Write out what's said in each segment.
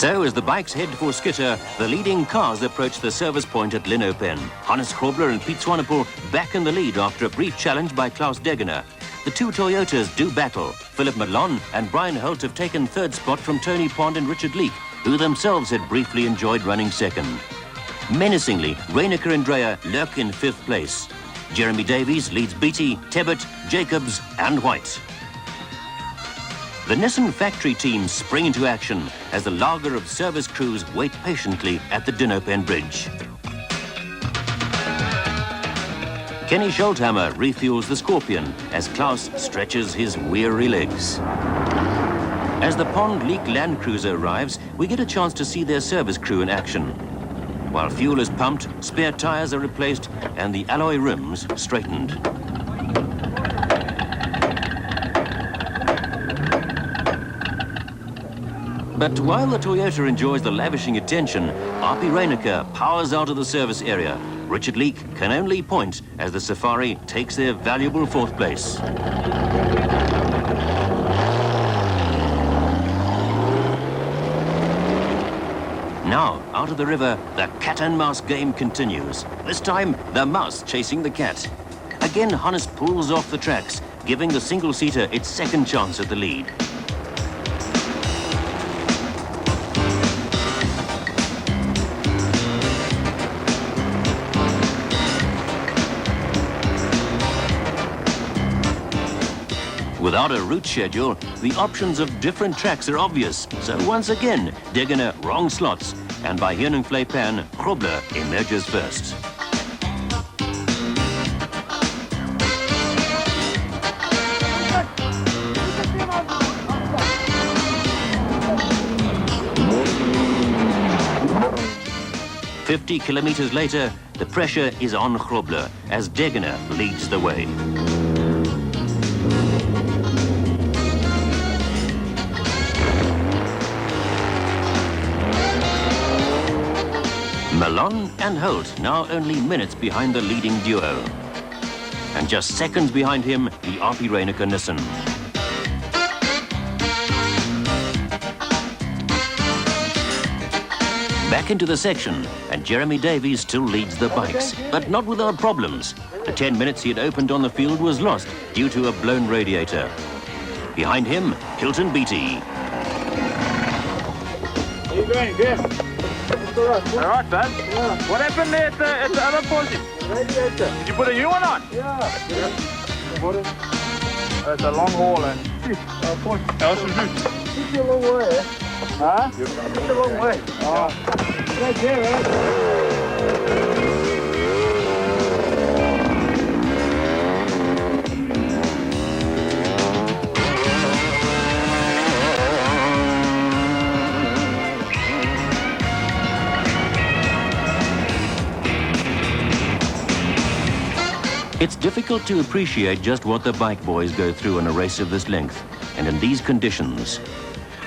So, as the bikes head for Skitter, the leading cars approach the service point at Linopen. Hannes Grobler and Piet Swanepoel back in the lead after a brief challenge by Klaus Degener. The two Toyotas do battle. Philip Malon and Brian Holt have taken third spot from Tony Pond and Richard Leek, who themselves had briefly enjoyed running second. Menacingly, Reinecker and Dreyer lurk in fifth place. Jeremy Davies leads Beattie, Tebbett, Jacobs and White. The Nissan factory team spring into action as the lager of service crews wait patiently at the Dinopen Bridge. Kenny Scholthammer refuels the Scorpion as Klaus stretches his weary legs. As the Pond Leek Land Cruiser arrives, we get a chance to see their service crew in action. While fuel is pumped, spare tyres are replaced and the alloy rims straightened. But while the Toyota enjoys the lavishing attention, RP Reinecker powers out of the service area. Richard Leek can only point as the Safari takes their valuable fourth place. Now, out of the river, the cat and mouse game continues. This time, the mouse chasing the cat. Again, Hannes pulls off the tracks, giving the single-seater its second chance at the lead. Without a route schedule, the options of different tracks are obvious. So once again, Degener wrong slots, and by Heuningvlei-Pan, Grobler emerges first. "50 kilometers later, the pressure is on Grobler as Degener leads the way. Malon and Holt now only minutes behind the leading duo. And just seconds behind him, the RP Reinecker Nissan. Back into the section, and Jeremy Davies still leads the bikes, but not without problems. The 10 minutes he had opened on the field was lost due to a blown radiator. Behind him, Hilton Beattie. How you going, Jeff? All right, bud. Yeah. What happened there at the other portion? Radiator. Did you put a new one on? Yeah. It's a long haul, and how's the route? It's a long way. Huh? It's a long way. Oh. Right there, right? It's difficult to appreciate just what the bike boys go through in a race of this length, and in these conditions.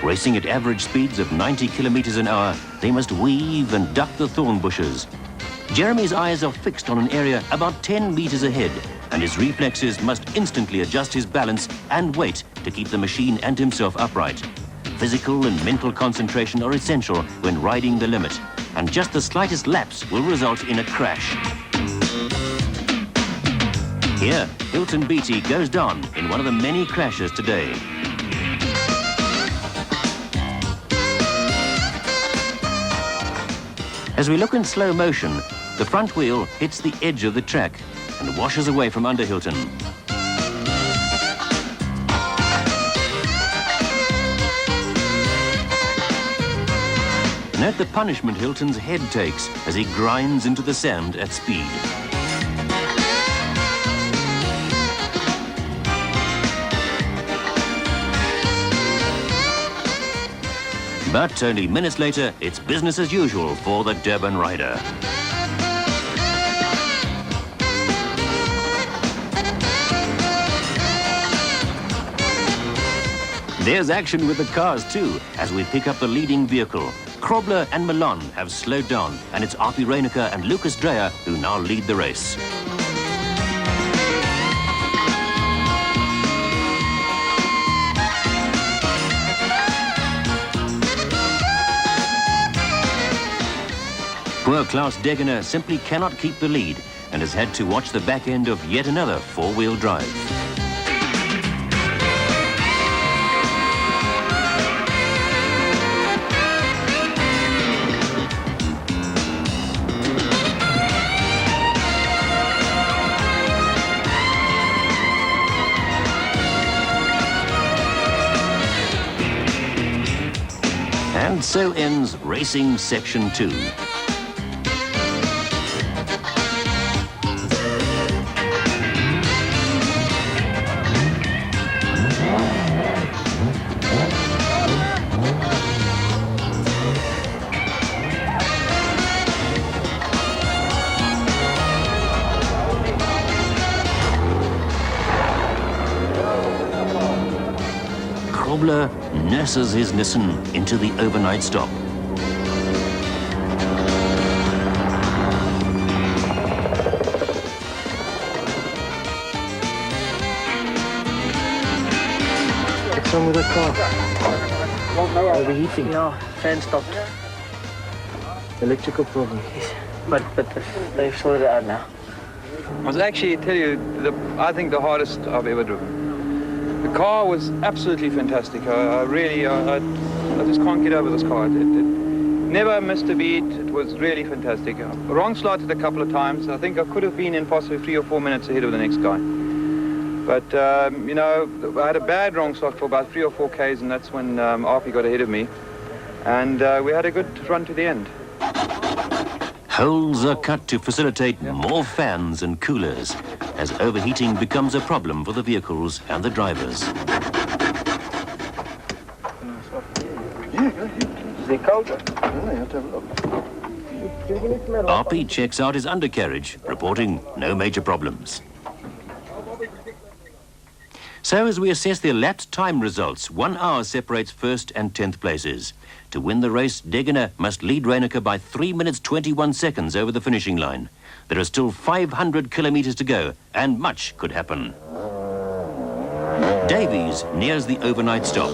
Racing at average speeds of 90 kilometers an hour, they must weave and duck the thorn bushes. Jeremy's eyes are fixed on an area about 10 meters ahead, and his reflexes must instantly adjust his balance and weight to keep the machine and himself upright. Physical and mental concentration are essential when riding the limit, and just the slightest lapse will result in a crash. Here, Hilton Beattie goes down in one of the many crashes today. As we look in slow motion, the front wheel hits the edge of the track and washes away from under Hilton. Note the punishment Hilton's head takes as he grinds into the sand at speed. But only minutes later, it's business as usual for the Durban rider. There's action with the cars too, as we pick up the leading vehicle. Grobler and Malon have slowed down, and it's RP Reinecker and Lucas Dreyer who now lead the race. Poor Klaus Degener simply cannot keep the lead and has had to watch the back end of yet another four-wheel drive. And so ends Racing Section 2. Krobler nurses his Nissan into the overnight stop. What's wrong with the car? Overheating. Yeah, fan stopped. Electrical problem. But they've sorted it out now. I must actually tell you, I think the hardest I've ever driven. The car was absolutely fantastic. I just can't get over this car. It never missed a beat. It was really fantastic. Wrong slotted a couple of times. I think I could have been in possibly 3 or 4 minutes ahead of the next guy. But, you know, I had a bad wrong slot for about 3 or 4 Ks, and that's when Arpie got ahead of me. And we had a good run to the end. Holes are cut to facilitate more fans and coolers as overheating becomes a problem for the vehicles and the drivers. Is it cold? Arpie checks out his undercarriage, reporting no major problems. So as we assess the elapsed time results, 1 hour separates first and 10th places. To win the race, Degener must lead Reiniger by 3 minutes 21 seconds over the finishing line. There are still 500 kilometers to go, and much could happen. Davies nears the overnight stop.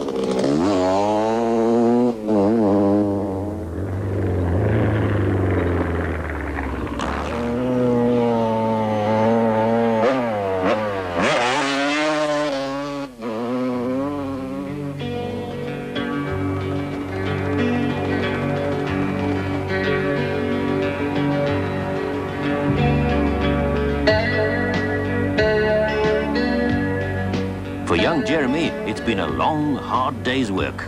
For young Jeremy, it's been a long, hard day's work.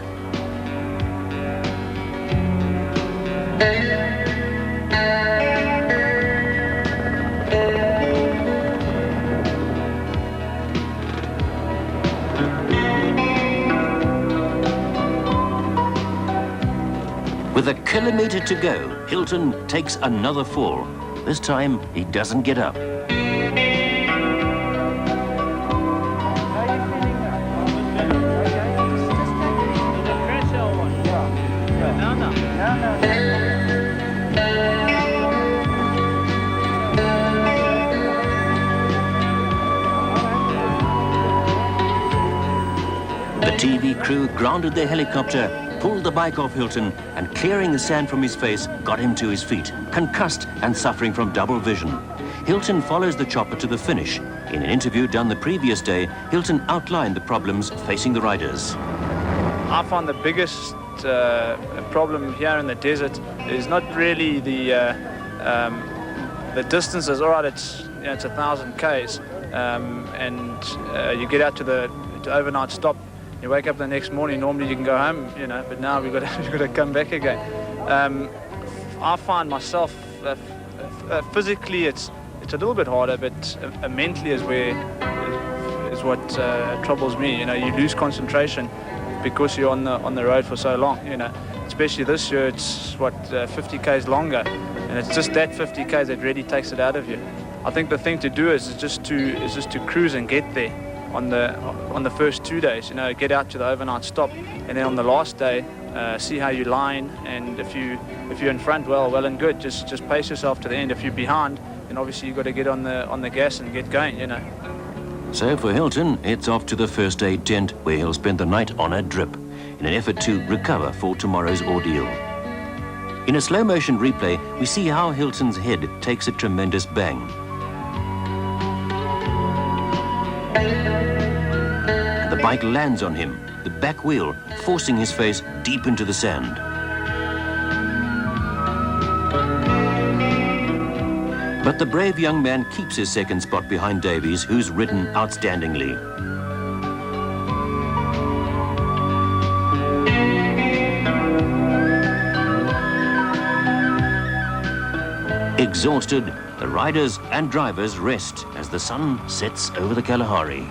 With a kilometre to go, Hilton takes another fall. This time, he doesn't get up. The TV crew grounded their helicopter, pulled the bike off Hilton, and clearing the sand from his face, got him to his feet, concussed and suffering from double vision. Hilton follows the chopper to the finish. In an interview done the previous day, Hilton outlined the problems facing the riders. I find the biggest problem here in the desert is not really the distances. All right, it's 1,000 Ks, and you get out to the overnight stop. You wake up the next morning. Normally you can go home, but now we've got to come back again. I find myself physically it's a little bit harder, but mentally is what troubles me. You lose concentration because you're on the road for so long. Especially this year, it's 50 Ks longer, and it's just that 50 Ks that really takes it out of you. I think the thing to do is just to cruise and get there on the first 2 days. Get out to the overnight stop, and then on the last day, see how you line. And if you're in front, well and good. Just pace yourself to the end. If you're behind, then obviously you've got to get on the gas and get going. So for Hilton, it's off to the first aid tent where he'll spend the night on a drip in an effort to recover for tomorrow's ordeal. In a slow-motion replay, we see how Hilton's head takes a tremendous bang. And the bike lands on him, the back wheel forcing his face deep into the sand. But the brave young man keeps his second spot behind Davies, who's ridden outstandingly. Exhausted, the riders and drivers rest as the sun sets over the Kalahari.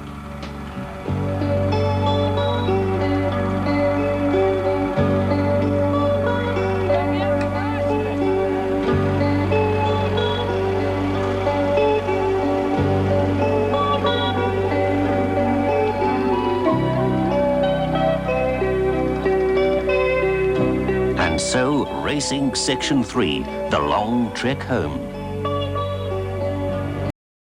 And so, racing section 3, the long trek home.